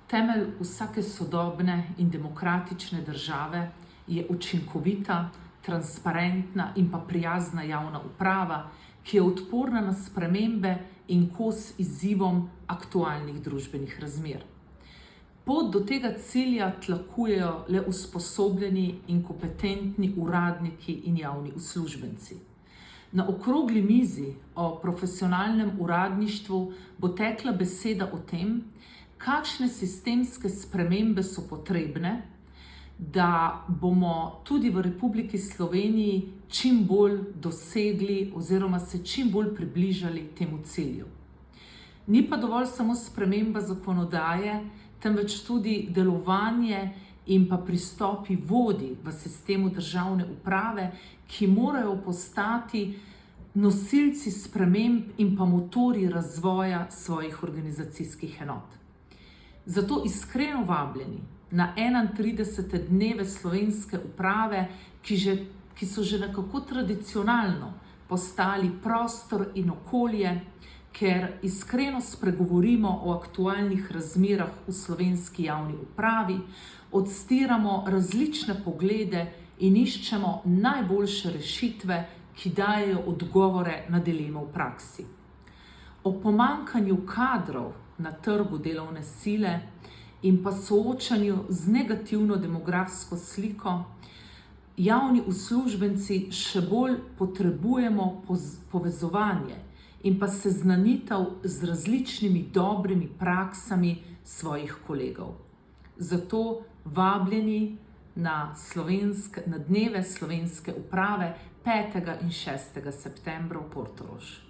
Temelj vsake sodobne in demokratične države je učinkovita, transparentna in pa prijazna javna uprava, ki je odporna na spremembe in kos izzivom aktualnih družbenih razmer. Pot do tega cilja tlakujejo le usposobljeni in kompetentni uradniki in javni uslužbenci. Na okrogli mizi o profesionalnem uradništvu bo tekla beseda o tem, kakšne sistemske spremembe so potrebne, da bomo tudi v Republiki Sloveniji čim bolj dosegli oziroma se čim bolj približali temu cilju. Ni pa dovolj samo sprememba zakonodaje, temveč tudi delovanje in pa pristopi vodij v sistemu državne uprave, ki morajo postati nosilci sprememb in pa motorji razvoja svojih organizacijskih enot. Zato iskreno vabljeni na 31. dneve slovenske uprave, ki so že nekako tradicionalno postali prostor in okolje, ker iskreno spregovorimo o aktualnih razmerah v slovenski javni upravi, odstiramo različne poglede in iščemo najboljše rešitve, ki dajejo odgovore na dileme v praksi. O pomanjkanju kadrov na trgu delovne sile in pa soočanju z negativno demografsko sliko, javni uslužbenci še bolj potrebujemo povezovanje in pa seznanitev z različnimi dobrimi praksami svojih kolegov. Zato vabljeni na dneve slovenske uprave 5. in 6. septembra v Portorož.